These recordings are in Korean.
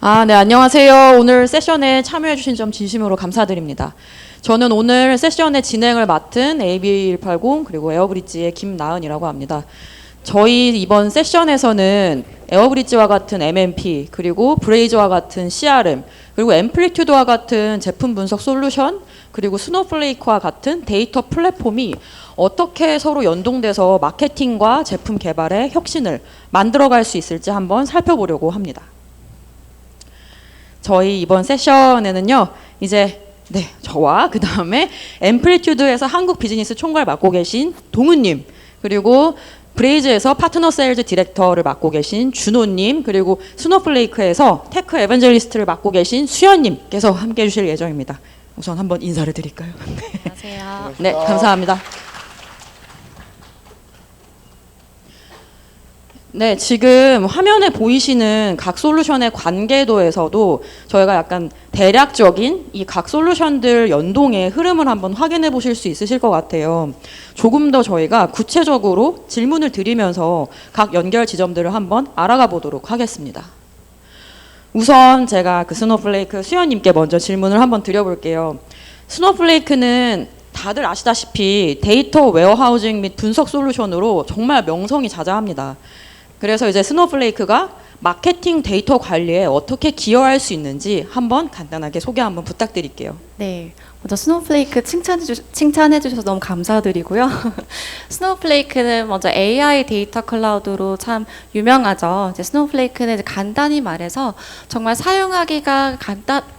네, 안녕하세요. 오늘 세션에 참여해주신 점 진심으로 감사드립니다. 저는 오늘 세션의 진행을 맡은 AB180 그리고 에어브릿지의 김나은이라고 합니다. 저희 이번 세션에서는 에어브릿지와 같은 MMP 그리고 브레이즈와 같은 CRM 그리고 앰플리튜드와 같은 제품 분석 솔루션 그리고 스노플레이크와 같은 데이터 플랫폼이 어떻게 서로 연동돼서 마케팅과 제품 개발의 혁신을 만들어갈 수 있을지 한번 살펴보려고 합니다. 저희 이번 세션에는요, 이제 저와 그 다음에 앰플리튜드에서 한국 비즈니스 총괄 맡고 계신 동훈님, 그리고 브레이즈에서 파트너 세일즈 디렉터를 맡고 계신 준호님, 그리고 스노플레이크에서 테크 에반젤리스트를 맡고 계신 수연님께서 함께 해주실 예정입니다. 우선 한번 인사를 드릴까요? 안녕하세요. 네, 감사합니다. 네, 지금 화면에 보이시는 각 솔루션의 관계도에서도 저희가 약간 대략적인 이 각 솔루션들 연동의 흐름을 한번 확인해 보실 수 있으실 것 같아요. 조금 더 저희가 구체적으로 질문을 드리면서 각 연결 지점들을 한번 알아가 보도록 하겠습니다. 우선 제가 그 스노플레이크 수연님께 먼저 질문을 한번 드려볼게요. 스노플레이크는 다들 아시다시피 데이터 웨어하우징 및 분석 솔루션으로 정말 명성이 자자합니다. 그래서 이제 스노플레이크가 마케팅 데이터 관리에 어떻게 기여할 수 있는지 한번 간단하게 소개 한번 부탁드릴게요. 네, 먼저 스노플레이크 칭찬해 주셔서 너무 감사드리고요. 스노플레이크는 먼저 AI 데이터 클라우드로 참 유명하죠. 이제 스노플레이크는 이제 간단히 말해서 정말 사용하기가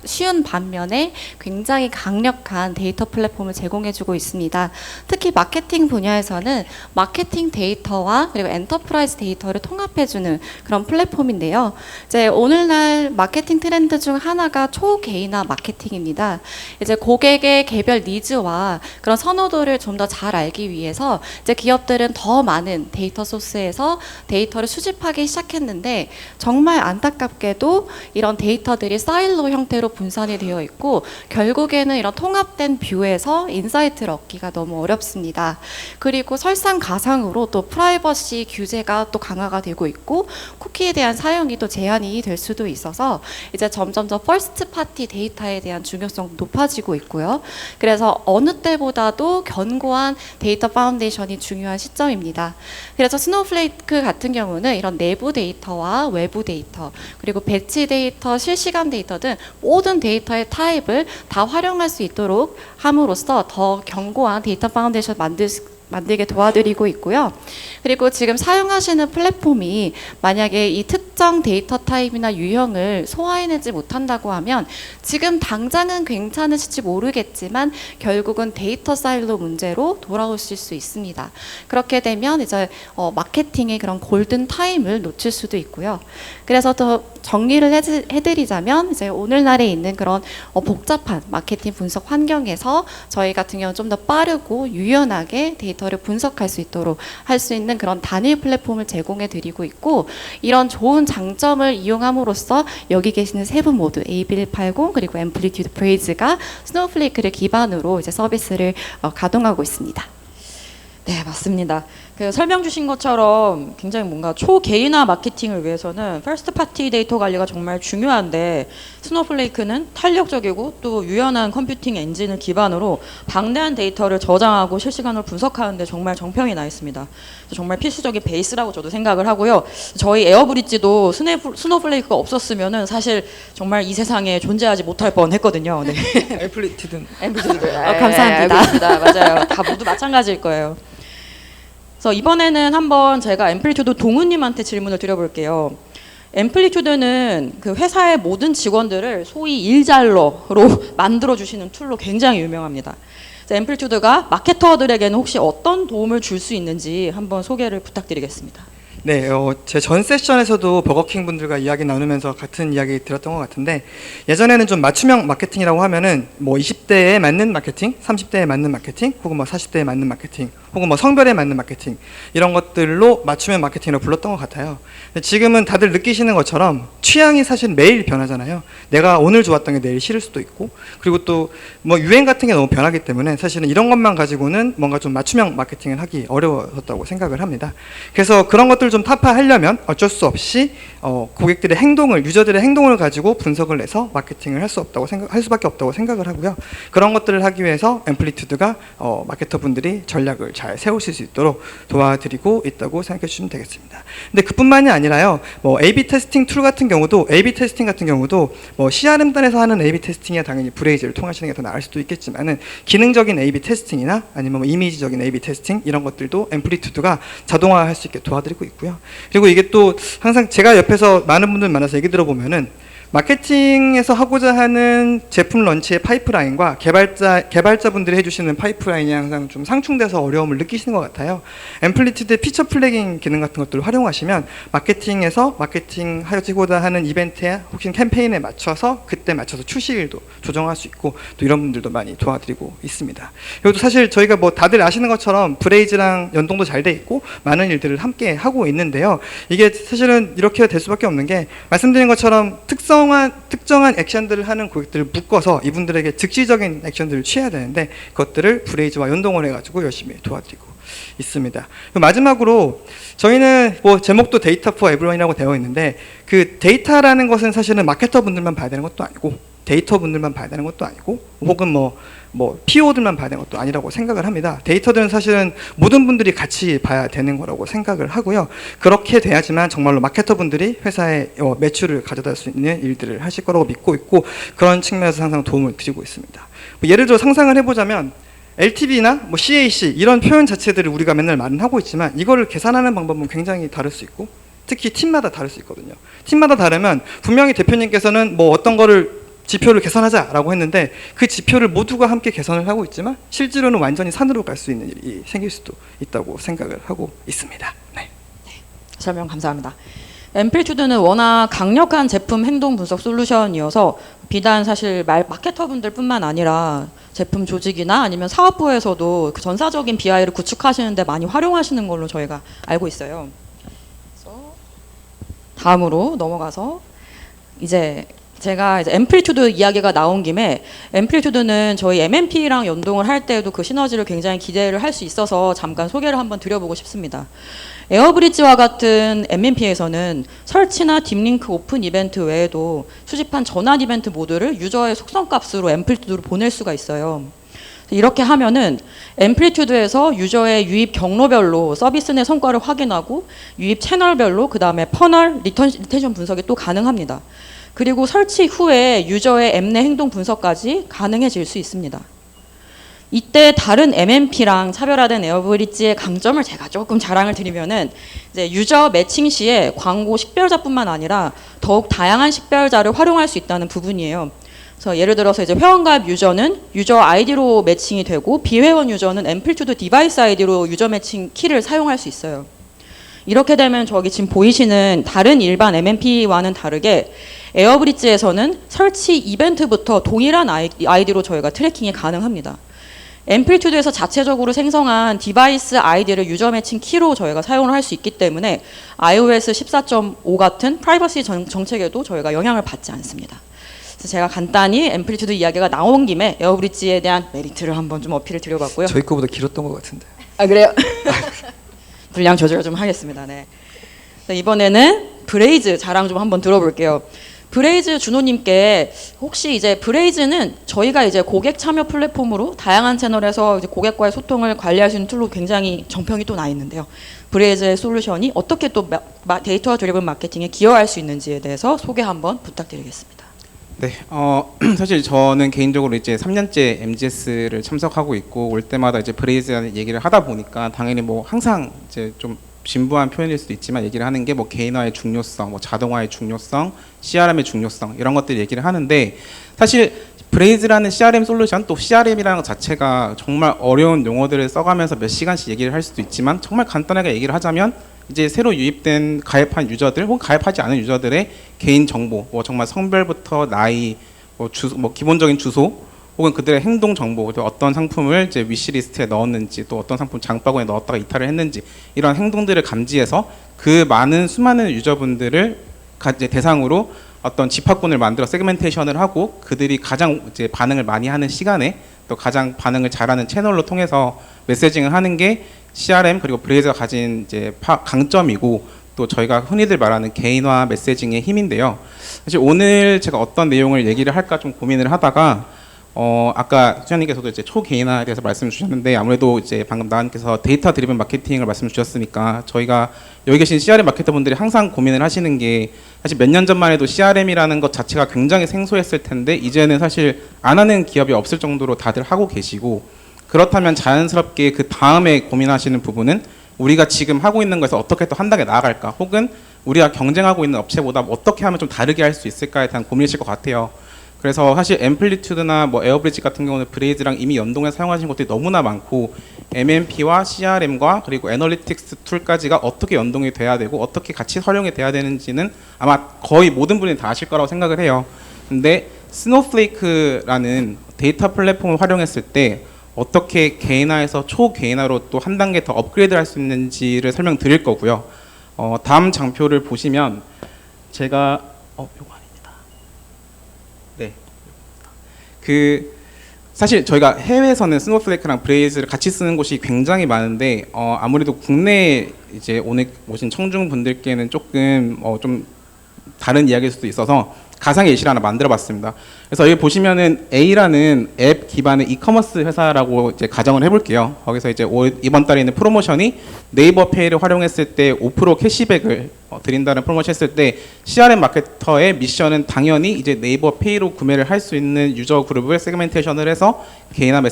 쉬운 반면에 굉장히 강력한 데이터 플랫폼을 제공해주고 있습니다. 특히 마케팅 분야에서는 마케팅 데이터와 그리고 엔터프라이즈 데이터를 통합해주는 그런 플랫폼인데요. 이제 오늘날 마케팅 트렌드 중 하나가 초개인화 마케팅입니다. 이제 고객의 개별 니즈와 그런 선호도를 좀 더 잘 알기 위해서 이제 기업들은 더 많은 데이터 소스에서 데이터를 수집하기 시작했는데 정말 안타깝게도 이런 데이터들이 사일로 형태로 분산이 되어 있고 결국에는 이런 통합된 뷰에서 인사이트를 얻기가 너무 어렵습니다. 그리고 설상가상으로 또 프라이버시 규제가 또 강화가 되고 있고 쿠키에 대한 사용이 또 제한이 될 수도 있어서 이제 점점 더 퍼스트 파티 데이터에 대한 중요성도 높아지고 있고요. 그래서 어느 때보다도 견고한 데이터 파운데이션이 중요한 시점입니다. 그래서 스노플레이크 같은 경우는 이런 내부 데이터와 외부 데이터 그리고 배치 데이터, 실시간 데이터 등 모든 데이터의 타입을 다 활용할 수 있도록 함으로써 더 견고한 데이터 파운데이션 만들게 도와드리고 있고요. 그리고 지금 사용하시는 플랫폼이 만약에 이 특정 데이터 타입이나 유형을 소화해내지 못한다고 하면 지금 당장은 괜찮으실지 모르겠지만 결국은 데이터 사일로 문제로 돌아오실 수 있습니다. 그렇게 되면 이제 마케팅의 그런 골든 타임을 놓칠 수도 있고요. 그래서 더 정리를 해드리자면 이제 오늘날에 있는 그런 복잡한 마케팅 분석 환경에서 저희 같은 경우는 좀 더 빠르고 유연하게 데이터를 분석할 수 있도록 할 수 있는 그런 단일 플랫폼을 제공해 드리고 있고 이런 좋은 장점을 이용함으로써 여기 계시는 세 분 모두 AB180 그리고 앰플리튜드 브레이즈가 스노플레이크를 기반으로 이제 서비스를 가동하고 있습니다. 네, 맞습니다. 그 설명 주신 것처럼 굉장히 뭔가 초개인화 마케팅을 위해서는 퍼스트 파티 데이터 관리가 정말 중요한데 스노플레이크는 탄력적이고 또 유연한 컴퓨팅 엔진을 기반으로 방대한 데이터를 저장하고 실시간으로 분석하는 데 정말 정평이 나 있습니다. 정말 필수적인 베이스라고 저도 생각을 하고요. 저희 에어브릿지도 스노플레이크가 없었으면은 사실 정말 이 세상에 존재하지 못할 뻔했거든요. 네. 앰플리튜드. 감사합니다. 알겠습니다. 맞아요. 다 모두 마찬가지일 거예요. 그래서 이번에는 한번 제가 앰플리튜드 동훈님한테 질문을 드려볼게요. 앰플리튜드는 그 회사의 모든 직원들을 소위 일잘러로 만들어주시는 툴로 굉장히 유명합니다. 앰플리튜드가 마케터들에게는 혹시 어떤 도움을 줄 수 있는지 한번 소개를 부탁드리겠습니다. 네, 제 전 세션에서도 버거킹 분들과 이야기 나누면서 같은 이야기 들었던 것 같은데 예전에는 좀 맞춤형 마케팅이라고 하면은 뭐 20대에 맞는 마케팅, 30대에 맞는 마케팅, 혹은 뭐 40대에 맞는 마케팅 혹은 뭐 성별에 맞는 마케팅 이런 것들로 맞춤형 마케팅이라고 불렀던 것 같아요. 근데 지금은 다들 느끼시는 것처럼 취향이 사실 매일 변하잖아요. 내가 오늘 좋았던 게 내일 싫을 수도 있고, 그리고 또 뭐 유행 같은 게 너무 변하기 때문에 사실은 이런 것만 가지고는 뭔가 좀 맞춤형 마케팅을 하기 어려웠다고 생각을 합니다. 그래서 그런 것들을 좀 타파하려면 어쩔 수 없이 고객들의 행동을, 유저들의 행동을 가지고 분석을 해서 마케팅을 할 수밖에 없다고 생각을 하고요. 그런 것들을 하기 위해서 앰플리튜드가 마케터분들이 전략을 잘 세우실 수 있도록 도와드리고 있다고 생각해 주시면 되겠습니다. 근데 그뿐만이 아니라요, 뭐 A/B 테스팅 툴 같은 경우도, A/B 테스팅 같은 경우도 뭐 CRM단에서 하는 A/B 테스팅이야 당연히 브레이즈를 통하시는 게 더 나을 수도 있겠지만은, 기능적인 A/B 테스팅이나 아니면 뭐 이미지적인 A/B 테스팅 이런 것들도 앰플리튜드가 자동화할 수 있게 도와드리고 있고요. 그리고 이게 또 항상 제가 옆에서 많은 분들 만나서 얘기 들어보면은, 마케팅에서 하고자 하는 제품 런치의 파이프라인과 개발자분들이 해주시는 파이프라인이 항상 좀 상충돼서 어려움을 느끼시는 것 같아요. 앰플리튜드의 피처 플래깅 기능 같은 것들을 활용하시면 마케팅에서 마케팅 하고자 하는 이벤트에 혹시 캠페인에 맞춰서 그때 맞춰서 출시일도 조정할 수 있고, 또 이런 분들도 많이 도와드리고 있습니다. 그리고 또 사실 저희가 뭐 다들 아시는 것처럼 브레이즈랑 연동도 잘 돼 있고 많은 일들을 함께 하고 있는데요. 이게 사실은 이렇게 될 수밖에 없는 게, 말씀드린 것처럼 특정한 액션들을 하는 고객들을 묶어서 이분들에게 즉시적인 액션들을 취해야 되는데, 그것들을 브레이즈와 연동을 해가지고 열심히 도와드리고 있습니다. 마지막으로 저희는 뭐 제목도 데이터 포 에브리원이라고 되어 있는데, 그 데이터라는 것은 사실은 마케터분들만 봐야 되는 것도 아니고, 데이터분들만 봐야 되는 것도 아니고, 혹은 뭐 PO들만 봐야 되는 것도 아니라고 생각을 합니다. 데이터들은 사실은 모든 분들이 같이 봐야 되는 거라고 생각을 하고요. 그렇게 돼야지만 정말로 마케터분들이 회사에 매출을 가져다 수 있는 일들을 하실 거라고 믿고 있고, 그런 측면에서 항상 도움을 드리고 있습니다. 뭐 예를 들어 상상을 해보자면, LTV나 뭐 CAC 이런 표현 자체들을 우리가 맨날 말은 하고 있지만, 이거를 계산하는 방법은 굉장히 다를 수 있고, 특히 팀마다 다를 수 있거든요. 팀마다 다르면 분명히 대표님께서는 뭐 어떤 거를 지표를 개선하자라고 했는데, 그 지표를 모두가 함께 개선을 하고 있지만 실제로는 완전히 산으로 갈 수 있는 일이 생길 수도 있다고 생각을 하고 있습니다. 네. 설명 감사합니다. 앰플리튜드는 워낙 강력한 제품 행동 분석 솔루션이어서 비단 사실 마케터분들뿐만 아니라 제품 조직이나 아니면 사업부에서도 그 전사적인 BI를 구축하시는데 많이 활용하시는 걸로 저희가 알고 있어요. 그래서 다음으로 넘어가서 제가 이제 앰플리튜드 이야기가 나온 김에, 앰플리튜드는 저희 MMP랑 연동을 할 때에도 그 시너지를 굉장히 기대를 할 수 있어서 잠깐 소개를 한번 드려보고 싶습니다. 에어브리지와 같은 MMP에서는 설치나 딥링크 오픈 이벤트 외에도 수집한 전환 이벤트 모드를 유저의 속성값으로 앰플리튜드로 보낼 수가 있어요. 이렇게 하면은 앰플리튜드에서 유저의 유입 경로별로 서비스 내 성과를 확인하고, 유입 채널별로 그 다음에 퍼널 리텐션 분석이 또 가능합니다. 그리고 설치 후에 유저의 앱 내 행동 분석까지 가능해질 수 있습니다. 이때 다른 MMP랑 차별화된 에어브리지의 강점을 제가 조금 자랑을 드리면은, 이제 유저 매칭 시에 광고 식별자뿐만 아니라 더욱 다양한 식별자를 활용할 수 있다는 부분이에요. 그래서 예를 들어서 이제 회원가입 유저는 유저 아이디로 매칭이 되고, 비회원 유저는 앰플리튜드 디바이스 아이디로 유저 매칭 키를 사용할 수 있어요. 이렇게 되면 저기 지금 보이시는 다른 일반 MMP와는 다르게 에어브리지에서는 설치 이벤트부터 동일한 아이디로 저희가 트래킹이 가능합니다. 앰플리튜드에서 자체적으로 생성한 디바이스 아이디를 유저 매칭 키로 저희가 사용을 할 수 있기 때문에 iOS 14.5 같은 프라이버시 정책에도 저희가 영향을 받지 않습니다. 그래서 제가 간단히 앰플리튜드 이야기가 나온 김에 에어브리지에 대한 메리트를 한번 좀 어필을 드려봤고요. 저희 거보다 길었던 것 같은데. 아, 그래요? 분량 조절 좀 하겠습니다. 네. 이번에는 브레이즈 자랑 좀 한번 들어볼게요. 브레이즈 준호님께, 혹시 이제 브레이즈는 저희가 이제 고객 참여 플랫폼으로 다양한 채널에서 이제 고객과의 소통을 관리할 수 있는 툴로 굉장히 정평이 또 나 있는데요. 브레이즈의 솔루션이 어떻게 또 데이터 드리븐 마케팅에 기여할 수 있는지에 대해서 소개 한번 부탁드리겠습니다. 네, 사실 저는 개인적으로 이제 3년째 MGS를 참석하고 있고, 올 때마다 이제 브레이즈 얘기를 하다 보니까 당연히 뭐 항상 이제 좀 진부한 표현일 수도 있지만 얘기를 하는 게 뭐 개인화의 중요성, 뭐 자동화의 중요성, CRM의 중요성 이런 것들 얘기를 하는데, 사실 브레이즈라는 CRM 솔루션, 또 CRM이라는 것 자체가 정말 어려운 용어들을 써가면서 몇 시간씩 얘기를 할 수도 있지만, 정말 간단하게 얘기를 하자면 이제 새로 유입된 가입한 유저들 혹은 가입하지 않은 유저들의 개인 정보, 뭐 정말 성별부터 나이, 뭐 기본적인 주소, 혹은 그들의 행동 정보, 또 어떤 상품을 이제 위시리스트에 넣었는지, 또 어떤 상품 장바구니에 넣었다가 이탈을 했는지, 이런 행동들을 감지해서 그 많은 수많은 유저분들을 이제 대상으로 어떤 집합군을 만들어 세그멘테이션을 하고 그들이 가장 이제 반응을 많이 하는 시간에 또 가장 반응을 잘하는 채널로 통해서 메시징을 하는 게 CRM 그리고 브레이즈가 가진 이제 강점이고, 또 저희가 흔히들 말하는 개인화 메시징의 힘인데요. 사실 오늘 제가 어떤 내용을 얘기를 할까 좀 고민을 하다가 아까 수장님께서도 이제 초개인화에 대해서 말씀 주셨는데, 아무래도 이제 방금 나은께서 데이터 드리븐 마케팅을 말씀 주셨으니까 저희가 여기 계신 CRM 마케터분들이 항상 고민을 하시는 게, 사실 몇 년 전만 해도 CRM이라는 것 자체가 굉장히 생소했을 텐데 이제는 사실 안 하는 기업이 없을 정도로 다들 하고 계시고, 그렇다면 자연스럽게 그 다음에 고민하시는 부분은 우리가 지금 하고 있는 것에서 어떻게 또 한 단계 나아갈까, 혹은 우리가 경쟁하고 있는 업체보다 어떻게 하면 좀 다르게 할 수 있을까에 대한 고민이실 것 같아요. 그래서 사실 앰플리튜드나 뭐 에어브리지 같은 경우는 브레이즈랑 이미 연동해서 사용하시는 것들이 너무나 많고, MMP와 CRM과 그리고 애널리틱스 툴까지가 어떻게 연동이 돼야 되고 어떻게 같이 활용이 돼야 되는지는 아마 거의 모든 분이 다 아실 거라고 생각을 해요. 근데 스노우플레이크라는 데이터 플랫폼을 활용했을 때 어떻게 개인화에서 초개인화로 또 한 단계 더 업그레이드 할 수 있는지를 설명드릴 거고요. 다음 장표를 보시면 제가 요거 아닙니다. 네. 사실 저희가 해외에서는 스노우플레이크랑 브레이즈를 같이 쓰는 곳이 굉장히 많은데 아무래도 국내에 이제 오늘 오신 청중 분들께는 조금 좀 다른 이야기일 수도 있어서 가상의 예시를 하나 만들어봤습니다. 그래서 여기 보시면은 A라는 앱 기반의 이커머스 회사라고 이제 가정을 해볼게요. 거기서 이제 이번 달에 있는 프로모션이 네이버 페이를 활용했을 때 5% 캐시백을 드린다는 프로모션 했을 때, CRM 마케터의 미션은 당연히 이제 네이버 페이로 구매를 할 수 있는 유저 그룹을 세그멘테이션을 해서 개인화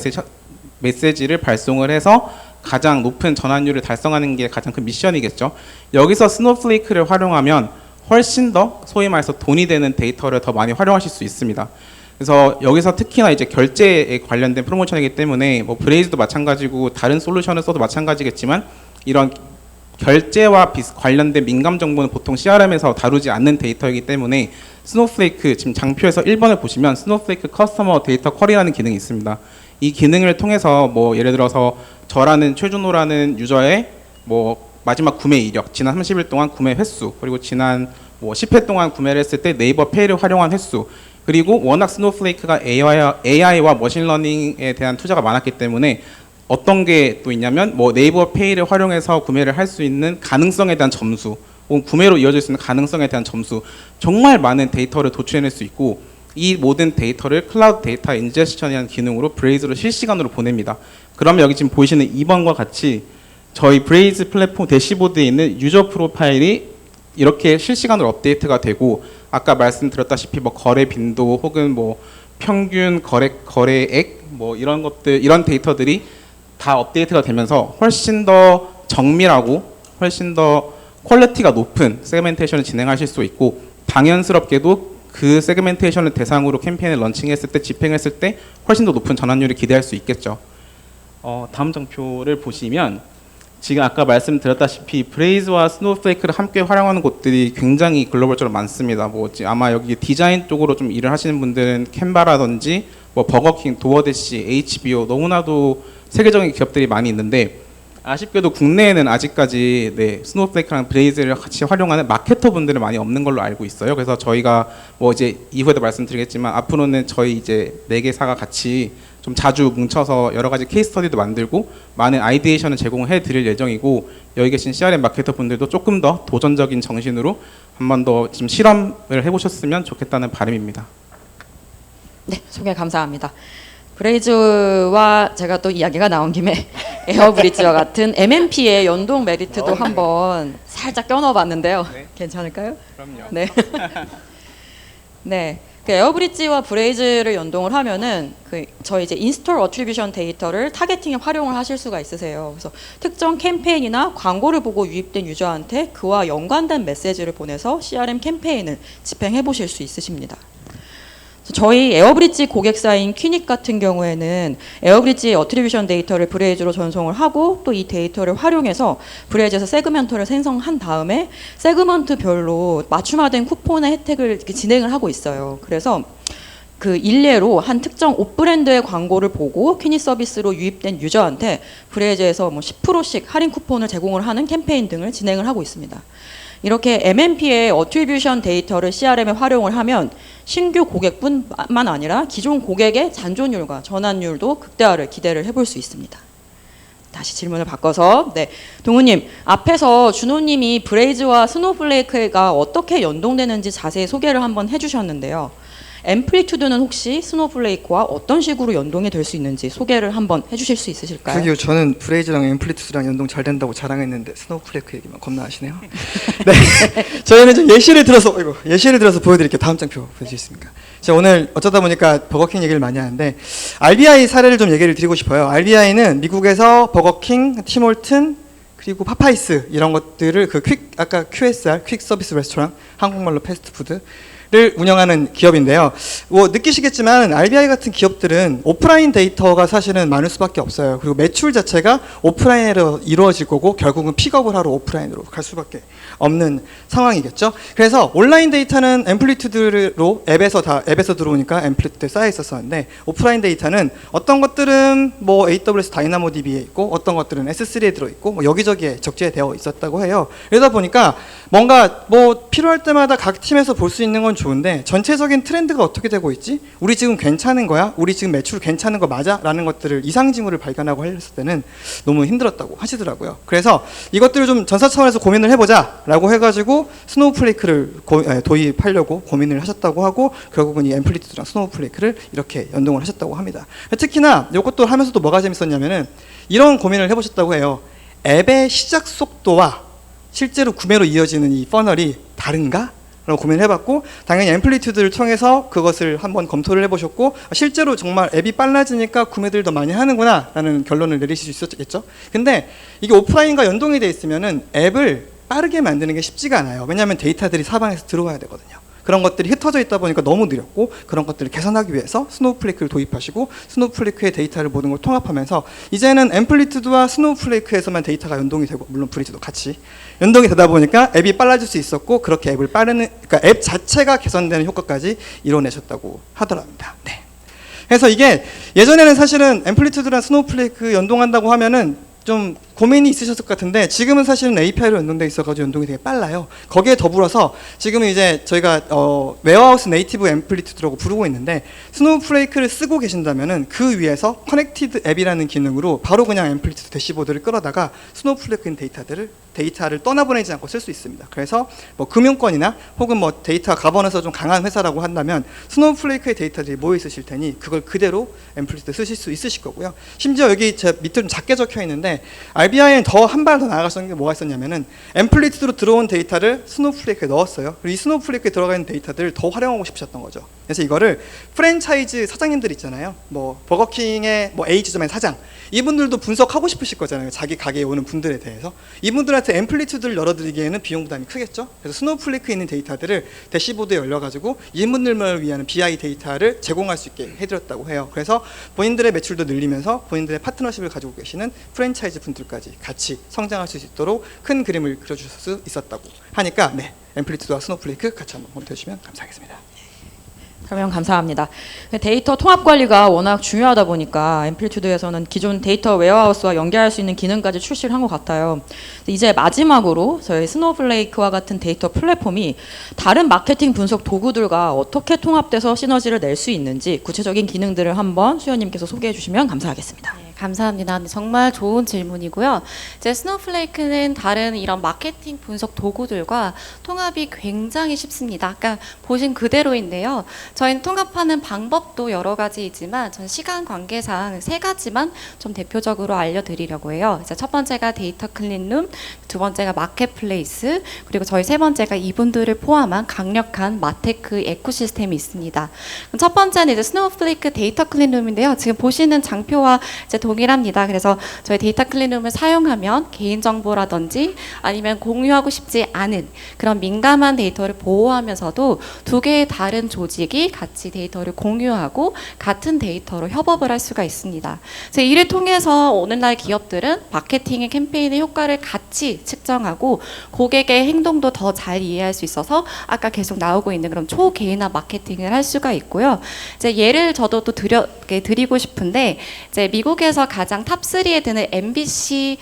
메시지를 발송을 해서 가장 높은 전환율을 달성하는 게 가장 큰 미션이겠죠. 여기서 스노우플레이크를 활용하면 훨씬 더 소위 말해서 돈이 되는 데이터를 더 많이 활용하실 수 있습니다. 그래서 여기서 특히나 이제 결제에 관련된 프로모션이기 때문에 뭐 브레이즈도 마찬가지고 다른 솔루션을 써도 마찬가지겠지만, 이런 결제와 관련된 민감 정보는 보통 CRM에서 다루지 않는 데이터이기 때문에 스노우플레이크 지금 장표에서 1번을 보시면 스노우플레이크 커스터머 데이터 쿼리라는 기능이 있습니다. 이 기능을 통해서 뭐 예를 들어서 저라는 최준호라는 유저의 뭐 마지막 구매 이력, 지난 30일 동안 구매 횟수, 그리고 지난 뭐 10회 동안 구매를 했을 때 네이버 페이를 활용한 횟수, 그리고 워낙 스노우플레이크가 AI와 머신러닝에 대한 투자가 많았기 때문에 어떤 게 또 있냐면 뭐 네이버 페이를 활용해서 구매를 할 수 있는 가능성에 대한 점수, 혹은 구매로 이어질 수 있는 가능성에 대한 점수, 정말 많은 데이터를 도출해낼 수 있고, 이 모든 데이터를 클라우드 데이터 인제스션이라는 기능으로 브레이즈로 실시간으로 보냅니다. 그러면 여기 지금 보이시는 2번과 같이 저희 브레이즈 플랫폼 대시보드에 있는 유저 프로파일이 이렇게 실시간으로 업데이트가 되고, 아까 말씀드렸다시피 뭐 거래 빈도 혹은 뭐 평균 거래액 뭐 이런 것들, 이런 데이터들이 다 업데이트가 되면서 훨씬 더 정밀하고 훨씬 더 퀄리티가 높은 세그멘테이션을 진행하실 수 있고, 당연스럽게도 그 세그멘테이션을 대상으로 캠페인을 런칭했을 때, 집행했을 때 훨씬 더 높은 전환율을 기대할 수 있겠죠. 다음 장표를 보시면 지금 아까 말씀드렸다시피 브레이즈와 스노우플레이크를 함께 활용하는 곳들이 굉장히 글로벌적으로 많습니다. 뭐 아마 여기 디자인 쪽으로 좀 일을 하시는 분들은 캔바라든지 뭐 버거킹, 도어대시, HBO, 너무나도 세계적인 기업들이 많이 있는데, 아쉽게도 국내에는 아직까지 스노우플레이크랑 브레이즈를 같이 활용하는 마케터 분들은 많이 없는 걸로 알고 있어요. 그래서 저희가 뭐 이제 이후에도 말씀드리겠지만 앞으로는 저희 이제 4개사가 같이 좀 자주 뭉쳐서 여러 가지 케이스 스터디도 만들고 많은 아이디에이션을 제공해 드릴 예정이고, 여기 계신 CRM 마케터 분들도 조금 더 도전적인 정신으로 한 번 더 좀 실험을 해보셨으면 좋겠다는 바람입니다. 네, 소개 감사합니다. 브레이즈와 제가 또 이야기가 나온 김에 에어브리지와 같은 MMP의 연동 메리트도 한번 살짝 껴넣어봤는데요. 네. 괜찮을까요? 그럼요. 네. 네. 그 에어브리지와 브레이즈를 연동을 하면은 저희 이제 인스톨 어트리뷰션 데이터를 타겟팅에 활용을 하실 수가 있으세요. 그래서 특정 캠페인이나 광고를 보고 유입된 유저한테 그와 연관된 메시지를 보내서 CRM 캠페인을 집행해 보실 수 있으십니다. 저희 에어브리지 고객사인 퀴닉 같은 경우에는 에어브리지의 어트리뷰션 데이터를 브레이즈로 전송을 하고, 또 이 데이터를 활용해서 브레이즈에서 세그먼트를 생성한 다음에 세그먼트별로 맞춤화된 쿠폰의 혜택을 이렇게 진행을 하고 있어요. 그래서 그 일례로 한 특정 옷 브랜드의 광고를 보고 퀴니 서비스로 유입된 유저한테 브레이즈에서 뭐 10%씩 할인 쿠폰을 제공을 하는 캠페인 등을 진행을 하고 있습니다. 이렇게 MMP의 어트리뷰션 데이터를 CRM에 활용을 하면 신규 고객뿐만 아니라 기존 고객의 잔존율과 전환율도 극대화를 기대를 해볼 수 있습니다. 다시 질문을 바꿔서, 네, 동우님, 앞에서 준호님이 브레이즈와 스노우플레이크가 어떻게 연동되는지 자세히 소개를 한번 해주셨는데요. 앰플리튜드는 혹시 스노우플레이크와 어떤 식으로 연동이 될 수 있는지 소개를 한번 해주실 수 있으실까요? 그게요. 저는 브레이즈랑 앰플리튜드랑 연동 잘 된다고 자랑했는데 스노우플레이크 얘기만 겁나 하시네요. 네, 저희는 좀 예시를 들어서 보여드릴게요. 다음 장표 보여주시겠습니까? 제가 오늘 어쩌다 보니까 버거킹 얘기를 많이 하는데 RBI 사례를 좀 얘기를 드리고 싶어요. RBI는 미국에서 버거킹, 팀홀튼 그리고 파파이스 이런 것들을 아까 QSR, 퀵 서비스 레스토랑, 한국말로 패스트푸드 를 운영하는 기업인데요. 뭐 느끼시겠지만 RBI 같은 기업들은 오프라인 데이터가 사실은 많을 수밖에 없어요. 그리고 매출 자체가 오프라인으로 이루어질 거고 결국은 픽업을 하러 오프라인으로 갈 수밖에 없는 상황이겠죠. 그래서 온라인 데이터는 앰플리튜드로 앱에서 들어오니까 앰플리튜드에 쌓여 있었었는데 오프라인 데이터는 어떤 것들은 뭐 AWS 다이나모DB에 있고 어떤 것들은 S3에 들어 있고 뭐 여기저기에 적재되어 있었다고 해요. 그러다 보니까 뭔가 뭐 필요할 때마다 각 팀에서 볼 수 있는 건 좋은데 전체적인 트렌드가 어떻게 되고 있지? 우리 지금 괜찮은 거야? 우리 지금 매출 괜찮은 거 맞아? 라는 것들을 이상 징후를 발견하고 했을 때는 너무 힘들었다고 하시더라고요. 그래서 이것들을 좀 전사 차원에서 고민을 해보자 라고 해가지고 스노우플레이크를 도입하려고 고민을 하셨다고 하고 결국은 이 앰플리튜드랑 스노우플레이크를 이렇게 연동을 하셨다고 합니다. 특히나 이것도 하면서도 뭐가 재밌었냐면은 이런 고민을 해보셨다고 해요. 앱의 시작 속도와 실제로 구매로 이어지는 이 퍼널이 다른가? 라고 고민을 해봤고 당연히 앰플리튜드를 통해서 그것을 한번 검토를 해보셨고 실제로 정말 앱이 빨라지니까 구매들 더 많이 하는구나 라는 결론을 내리실 수 있었겠죠. 근데 이게 오프라인과 연동이 돼 있으면은 앱을 빠르게 만드는 게 쉽지가 않아요. 왜냐하면 데이터들이 사방에서 들어와야 되거든요. 그런 것들이 흩어져 있다 보니까 너무 느렸고 그런 것들을 개선하기 위해서 스노우플레이크를 도입하시고 스노우플레이크의 데이터를 모든 걸 통합하면서 이제는 앰플리튜드와 스노우플레이크에서만 데이터가 연동이 되고 물론 브리즈도 같이 연동이 되다 보니까 앱이 빨라질 수 있었고 그렇게 앱을 그러니까 앱 자체가 개선되는 효과까지 이뤄내셨다고 하더랍니다. 네. 그래서 이게 예전에는 사실은 앰플리튜드랑 스노우플레이크 연동한다고 하면은 좀 고민이 있으셨을 것 같은데 지금은 사실은 API로 연동돼 있어가지고 연동이 되게 빨라요. 거기에 더불어서 지금은 이제 저희가 웨어하우스 네이티브 앰플리튜드라고 부르고 있는데 스노우플레이크를 쓰고 계신다면은 그 위에서 커넥티드 앱이라는 기능으로 바로 그냥 앰플리튜드 대시보드를 끌어다가 스노우플레이크 데이터를 떠나보내지 않고 쓸 수 있습니다. 그래서 뭐 금융권이나 혹은 뭐 데이터 가버넌스가 좀 강한 회사라고 한다면 스노우플레이크의 데이터들이 모여 있으실 테니 그걸 그대로 앰플리튜드 쓰실 수 있으실 거고요. 심지어 여기 제 밑에 좀 작게 적혀 있는데 RBI는 더 한 발 더 나아갔던 게 뭐가 있었냐면은 앰플리튜드로 들어온 데이터를 스노우플레이크에 넣었어요. 그리고 이 스노우플레이크에 들어가 있는 데이터들을 더 활용하고 싶으셨던 거죠. 그래서 이거를 프랜차이즈 사장님들 있잖아요. 뭐 버거킹의 뭐 A 지점의 사장 이분들도 분석하고 싶으실 거잖아요. 자기 가게에 오는 분들에 대해서 이분들한테 앰플리튜드를 열어드리기에는 비용 부담이 크겠죠. 그래서 스노우플레이크에 있는 데이터들을 대시보드에 열려가지고 이분들만을 위한 BI 데이터를 제공할 수 있게 해드렸다고 해요. 그래서 본인들의 매출도 늘리면서 본인들의 파트너십을 가지고 계시는 프랜차이즈 분들까지 같이 성장할 수 있도록 큰 그림을 그려줄 수 있었다고 하니까 네, 앰플리튜드와 스노우플레이크 같이 한번 검토해 주시면 감사하겠습니다. 설명 감사합니다. 데이터 통합 관리가 워낙 중요하다 보니까 앰플리튜드에서는 기존 데이터 웨어하우스와 연계할 수 있는 기능까지 출시를 한 것 같아요. 이제 마지막으로 저희 스노우플레이크와 같은 데이터 플랫폼이 다른 마케팅 분석 도구들과 어떻게 통합돼서 시너지를 낼 수 있는지 구체적인 기능들을 한번 수연님께서 소개해 주시면 감사하겠습니다. 네, 감사합니다. 네, 정말 좋은 질문이고요. 이제 스노우플레이크는 다른 이런 마케팅 분석 도구들과 통합이 굉장히 쉽습니다. 그러니까 보신 그대로인데요. 저희는 통합하는 방법도 여러 가지이지만 전 시간 관계상 세 가지만 좀 대표적으로 알려드리려고 해요. 이제 첫 번째가 데이터 클린룸, 두 번째가 마켓플레이스, 그리고 저희 세 번째가 이분들을 포함한 강력한 마테크 에코시스템이 있습니다. 첫 번째는 이제 스노우플레이크 데이터 클린룸인데요. 지금 보시는 장표와 이제 동일합니다. 그래서 저희 데이터 클린룸을 사용하면 개인정보라든지 아니면 공유하고 싶지 않은 그런 민감한 데이터를 보호하면서도 두 개의 다른 조직이 같이 데이터를 공유하고 같은 데이터로 협업을 할 수가 있습니다. 그래서 이를 통해서 오늘날 기업들은 마케팅의 캠페인의 효과를 같이 측정하고 고객의 행동도 더 잘 이해할 수 있어서 아까 계속 나오고 있는 그런 초개인화 마케팅을 할 수가 있고요. 이제 예를 저도 또 드리고 싶은데 이제 미국에서 가장 탑3에 드는 MBC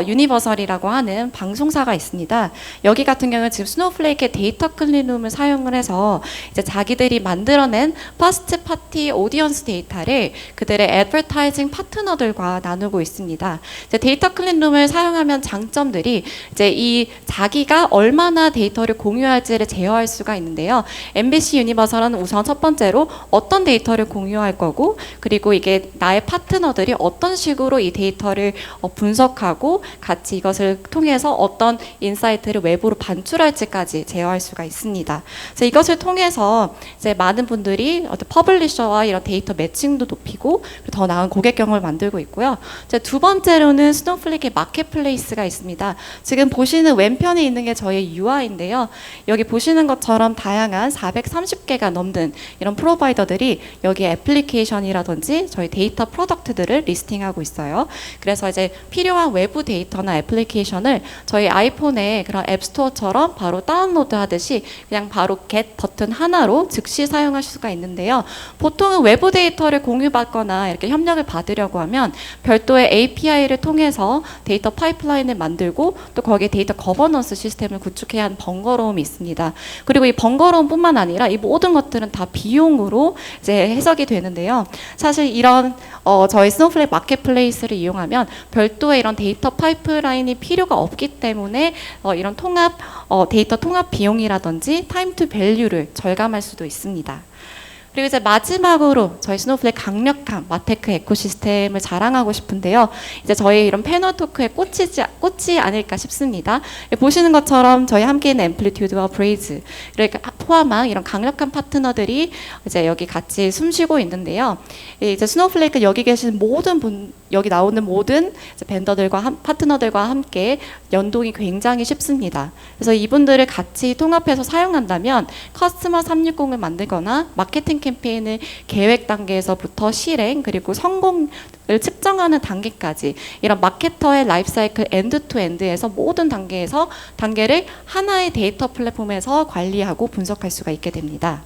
유니버설이라고 하는 방송사가 있습니다. 여기 같은 경우는 지금 스노우플레이크의 데이터 클린룸을 사용을 해서 이제 자기들이 만들어낸 퍼스트 파티 오디언스 데이터를 그들의 애드버타이징 파트너들과 나누고 있습니다. 이제 데이터 클린룸을 사용하면 장점들이 이제 이 자기가 얼마나 데이터를 공유할지를 제어할 수가 있는데요. MBC 유니버설은 우선 첫 번째로 어떤 데이터를 공유할 거고 그리고 이게 나의 파트너들이 어떤 식으로 이 데이터를 분석하고 같이 이것을 통해서 어떤 인사이트를 외부로 반출할지까지 제어할 수가 있습니다. 그래서 이것을 통해서 이제 많은 분들이 어떤 퍼블리셔와 이런 데이터 매칭도 높이고 더 나은 고객 경험을 만들고 있고요. 이제 두 번째로는 스노우플레이크의 마켓플레이스가 있습니다. 지금 보시는 왼편에 있는 게 저희 UI인데요. 여기 보시는 것처럼 다양한 430개가 넘는 이런 프로바이더들이 여기 애플리케이션이라든지 저희 데이터 프로덕트들을 리스팅하고 있어요. 그래서 이제 필요한 외부 데이터나 애플리케이션을 저희 아이폰의 그런 앱스토어처럼 바로 다운로드 하듯이 그냥 바로 get 버튼 하나로 즉시 사용하실 수가 있는데요. 보통은 외부 데이터를 공유받거나 이렇게 협력을 받으려고 하면 별도의 API를 통해서 데이터 파이프라인을 만들고 또 거기에 데이터 거버넌스 시스템을 구축해야 하는 번거로움이 있습니다. 그리고 이 번거로움뿐만 아니라 이 모든 것들은 다 비용으로 이제 해석이 되는데요. 사실 이런 저희 스노우플레이크 마켓플레이스를 이용하면 별도의 이런 데이터 파이프라인이 필요가 없기 때문에 이런 데이터 통합 비용이라든지 타임 투 밸류를 절감할 수도 있습니다. 그리고 이제 마지막으로 저희 스노우플레이크 강력한 마테크 에코시스템을 자랑하고 싶은데요. 이제 저희 이런 패널 토크에 꽂지 않을까 싶습니다. 보시는 것처럼 저희 함께 있는 앰플리튜드와 브레이즈를 포함한 이런 강력한 파트너들이 이제 여기 같이 숨쉬고 있는데요. 이제 스노우플레이크 여기 계신 여기 나오는 모든 벤더들과 파트너들과 함께 연동이 굉장히 쉽습니다. 그래서 이분들을 같이 통합해서 사용한다면 커스터머 360을 만들거나 마케팅 캠페인을 계획 단계에서부터 실행 그리고 성공을 측정하는 단계까지 이런 마케터의 라이프 사이클 엔드 투 엔드에서 모든 단계를 하나의 데이터 플랫폼에서 관리하고 분석할 수가 있게 됩니다.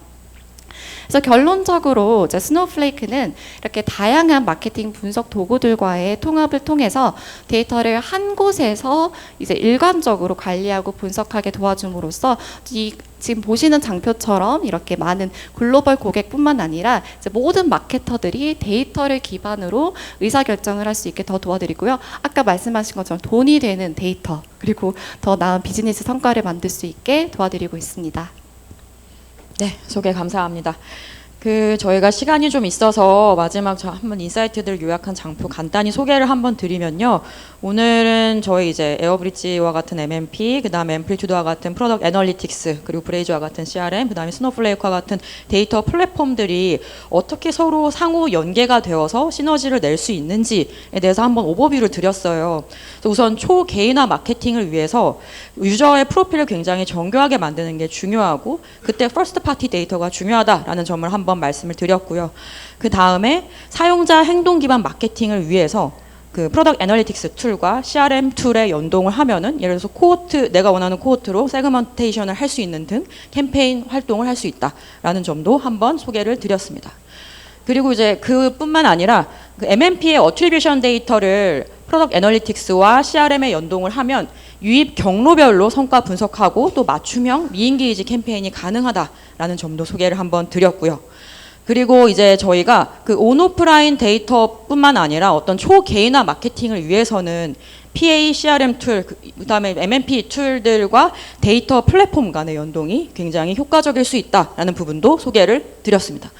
그래서 결론적으로 이제 스노우플레이크는 이렇게 다양한 마케팅 분석 도구들과의 통합을 통해서 데이터를 한 곳에서 이제 일관적으로 관리하고 분석하게 도와줌으로써 지금 보시는 장표처럼 이렇게 많은 글로벌 고객뿐만 아니라 이제 모든 마케터들이 데이터를 기반으로 의사결정을 할 수 있게 더 도와드리고요. 아까 말씀하신 것처럼 돈이 되는 데이터 그리고 더 나은 비즈니스 성과를 만들 수 있게 도와드리고 있습니다. 네, 소개 감사합니다. 저희가 시간이 좀 있어서 마지막 한번 인사이트들 요약한 장표 간단히 소개를 한번 드리면요. 오늘은 저희 이제 에어브리지와 같은 MMP, 그다음에 앰플리튜드와 같은 프로덕트 애널리틱스, 그리고 브레이즈와 같은 CRM, 그다음에 스노우플레이크와 같은 데이터 플랫폼들이 어떻게 서로 상호 연계가 되어서 시너지를 낼 수 있는지에 대해서 한번 오버뷰를 드렸어요. 그래서 우선 초개인화 마케팅을 위해서 유저의 프로필을 굉장히 정교하게 만드는 게 중요하고 그때 퍼스트 파티 데이터가 중요하다라는 점을 한번 말씀을 드렸고요. 그 다음에 사용자 행동 기반 마케팅을 위해서 그 프로덕트 애널리틱스 툴과 CRM 툴에 연동을 하면은 예를 들어서 내가 원하는 코호트로 세그먼테이션을 할 수 있는 등 캠페인 활동을 할 수 있다라는 점도 한번 소개를 드렸습니다. 그리고 이제 그뿐만 아니라 그 MMP의 어트리뷰션 데이터를 프로덕트 애널리틱스와 CRM에 연동을 하면 유입 경로별로 성과 분석하고 또 맞춤형 미인게이지 캠페인이 가능하다라는 점도 소개를 한번 드렸고요. 그리고 이제 저희가 그 온오프라인 데이터뿐만 아니라 어떤 초개인화 마케팅을 위해서는 PA, CRM 툴, 그다음에 MMP 툴들과 데이터 플랫폼 간의 연동이 굉장히 효과적일 수 있다라는 부분도 소개를 드렸습니다.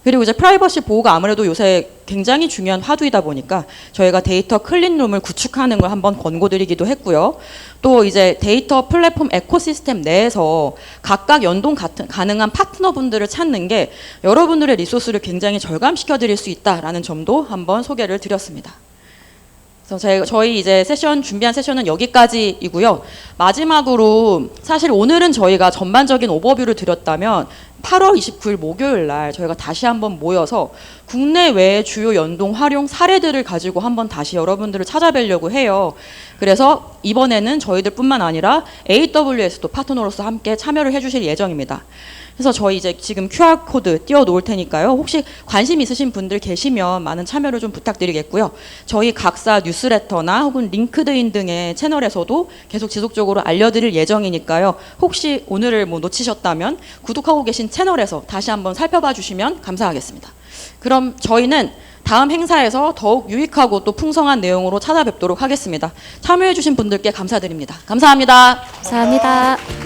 그리고 이제 프라이버시 보호가 아무래도 요새 굉장히 중요한 화두이다 보니까 저희가 데이터 클린룸을 구축하는 걸 한번 권고드리기도 했고요. 또 이제 데이터 플랫폼 에코시스템 내에서 각각 연동 가능한 파트너분들을 찾는 게 여러분들의 리소스를 굉장히 절감시켜 드릴 수 있다라는 점도 한번 소개를 드렸습니다. 그래서 저희 이제 준비한 세션은 여기까지이고요. 마지막으로 사실 오늘은 저희가 전반적인 오버뷰를 드렸다면 8월 29일 목요일 날 저희가 다시 한번 모여서 국내외 주요 연동 활용 사례들을 가지고 한번 다시 여러분들을 찾아뵈려고 해요. 그래서 이번에는 저희들뿐만 아니라 AWS도 파트너로서 함께 참여를 해주실 예정입니다. 그래서 저희 이제 지금 QR코드 띄워 놓을 테니까요. 혹시 관심 있으신 분들 계시면 많은 참여를 좀 부탁드리겠고요. 저희 각사 뉴스레터나 혹은 링크드인 등의 채널에서도 계속 지속적으로 알려드릴 예정이니까요. 혹시 오늘을 뭐 놓치셨다면 구독하고 계신 채널에서 다시 한번 살펴봐 주시면 감사하겠습니다. 그럼 저희는 다음 행사에서 더욱 유익하고 또 풍성한 내용으로 찾아뵙도록 하겠습니다. 참여해 주신 분들께 감사드립니다. 감사합니다. 감사합니다.